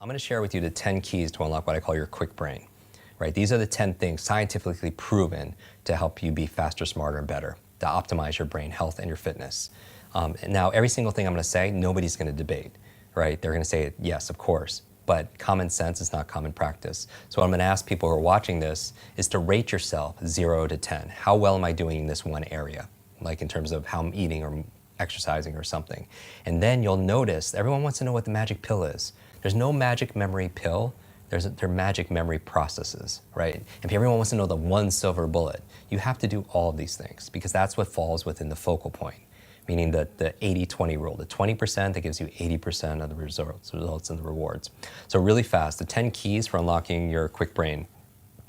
I'm going to share with you the 10 keys to unlock what I call your Kwik brain. Right? These are the 10 things scientifically proven to help you be faster, smarter, and better, to optimize your brain health and your fitness. And now, every single thing I'm going to say, nobody's going to debate. Right? They're going to say, yes, of course. But common sense is not common practice. So what I'm going to ask people who are watching this is to rate yourself 0 to 10. How well am I doing in this one area? Like in terms of how I'm eating or exercising or something. And then you'll notice, everyone wants to know what the magic pill is. There's no magic memory pill. They're magic memory processes, right? If everyone wants to know the one silver bullet, you have to do all of these things because that's what falls within the focal point, meaning the 80-20 rule, the 20% that gives you 80% of the results and the rewards. So really fast, the 10 keys for unlocking your Kwik brain.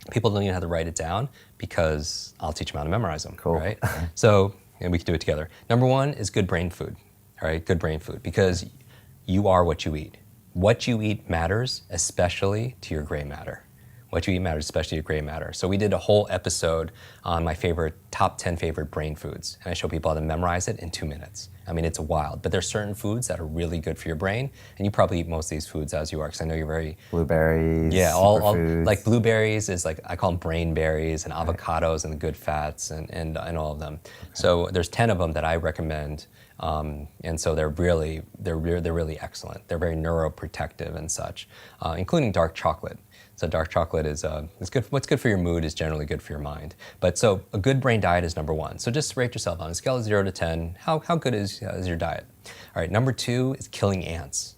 People don't even have to write it down because I'll teach them how to memorize them, cool. Right? So, and we can do it together. Number one is good brain food, all right? Good brain food, because you are what you eat. What you eat matters, especially to your gray matter. What you eat matters, especially to your gray matter. So we did a whole episode on my top 10 favorite brain foods, and I show people how to memorize it in 2 minutes. I mean, it's wild, but there's certain foods that are really good for your brain, and you probably eat most of these foods as you are, because I know you're very... Blueberries, yeah, all like blueberries is like, I call them brain berries, and avocados and the good fats and all of them. Okay. So there's 10 of them that I recommend, and so they're really excellent. They're very neuroprotective and such, including dark chocolate. So dark chocolate is good. What's good for your mood is generally good for your mind. But so a good brain diet is number one. So just rate yourself on a scale of 0 to 10. How good is your diet? All right. Number two is killing ants,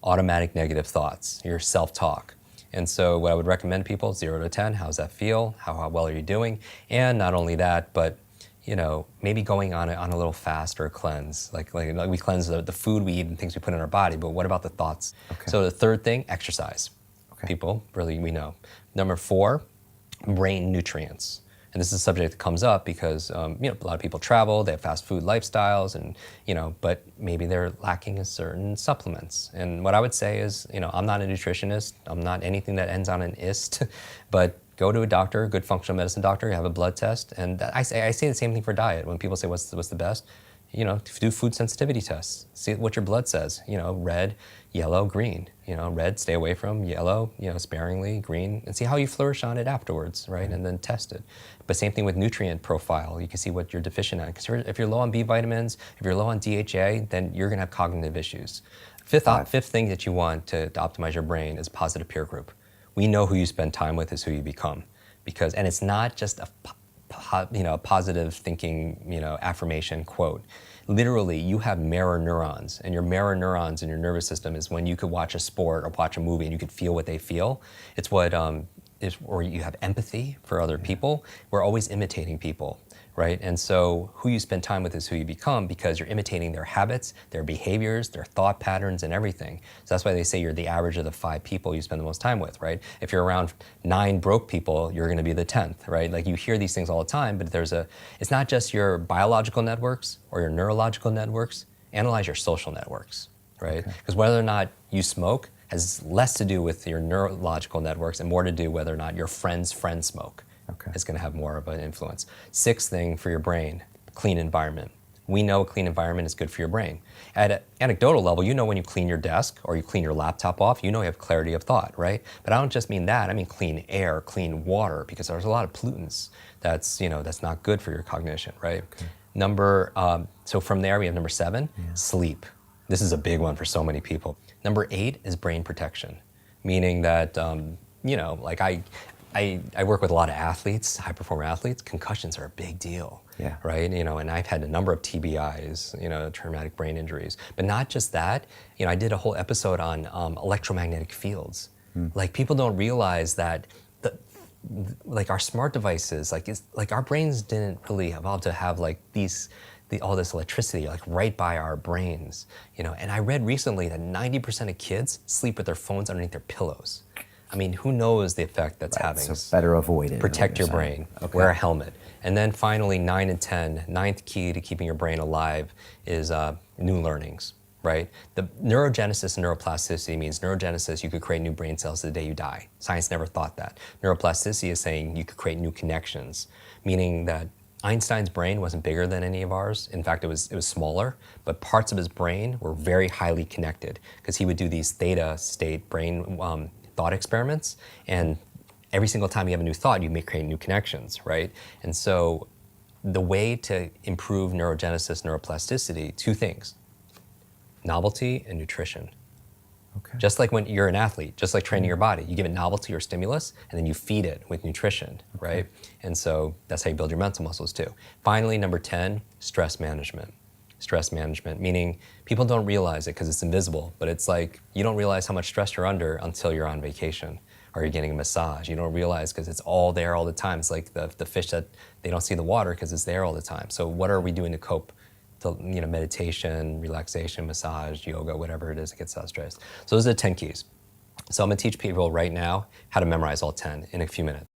automatic negative thoughts, your self-talk. And so what I would recommend people, 0 to 10. How does that feel? How well are you doing? And not only that, but maybe going on a little fast or a cleanse. Like we cleanse the food we eat and things we put in our body. But what about the thoughts? Okay. So the third thing, exercise. People, really, we know. Number 4, brain nutrients. And this is a subject that comes up because a lot of people travel, they have fast food lifestyles, and but maybe they're lacking in certain supplements. And what I would say is, I'm not a nutritionist, I'm not anything that ends on an ist, but go to a doctor, a good functional medicine doctor, have a blood test, and I say the same thing for diet. When people say what's the best, do food sensitivity tests, see what your blood says. Red, yellow, green. Red, stay away from. Yellow, sparingly. Green, and see how you flourish on it afterwards, right? And then test it. But same thing with nutrient profile. You can see what you're deficient in. Because if you're low on B vitamins, if you're low on DHA, then you're gonna have cognitive issues. Fifth thing that you want to optimize your brain is positive peer group. We know who you spend time with is who you become, and it's not just a positive thinking, affirmation quote. Literally, you have mirror neurons, and your mirror neurons in your nervous system is when you could watch a sport or watch a movie and you could feel what they feel. It's what or you have empathy for other people. We're always imitating people, right? And so who you spend time with is who you become, because you're imitating their habits, their behaviors, their thought patterns, and everything. So that's why they say you're the average of the 5 people you spend the most time with, right? If you're around 9 broke people, you're gonna be the 10th, right? Like, you hear these things all the time, but it's not just your biological networks or your neurological networks. Analyze your social networks, right? Because whether or not you smoke has less to do with your neurological networks and more to do whether or not your friend's friends smoke. It's going to have more of an influence. 6th thing for your brain, clean environment. We know a clean environment is good for your brain. At an anecdotal level, when you clean your desk or you clean your laptop off, you have clarity of thought, right? But I don't just mean that. I mean clean air, clean water, because there's a lot of pollutants that's not good for your cognition, right? So from there we have number 7, sleep. This is a big one for so many people. Number 8 is brain protection, meaning that, like I work with a lot of athletes, high-performer athletes. Concussions are a big deal, right? And I've had a number of TBIs, traumatic brain injuries. But not just that, I did a whole episode on electromagnetic fields. Like, people don't realize that our smart devices, our brains didn't really evolve to have all this electricity right by our brains, And I read recently that 90% of kids sleep with their phones underneath their pillows. I mean, who knows the effect that's having? So better avoid it. Protect your brain. Wear a helmet. And then finally, 9 and 10. 9th key to keeping your brain alive is new learnings, right? The neurogenesis and neuroplasticity means neurogenesis, you could create new brain cells the day you die. Science never thought that. Neuroplasticity is saying you could create new connections, meaning that Einstein's brain wasn't bigger than any of ours. In fact, it was smaller, but parts of his brain were very highly connected because he would do these theta state brain thought experiments, and every single time you have a new thought, you may create new connections, right? And so the way to improve neurogenesis, neuroplasticity, two things: novelty and nutrition. Okay. Just like when you're an athlete, just like training your body, you give it novelty or stimulus, and then you feed it with nutrition, right? And so that's how you build your mental muscles too. Finally, number 10, stress management. Stress management, meaning people don't realize it because it's invisible, but it's like you don't realize how much stress you're under until you're on vacation or you're getting a massage. You don't realize because it's all there all the time. It's like the fish that they don't see the water because it's there all the time. So what are we doing to cope? Meditation, relaxation, massage, yoga, whatever it is that gets us stressed. So those are the 10 keys. So I'm gonna teach people right now how to memorize all 10 in a few minutes.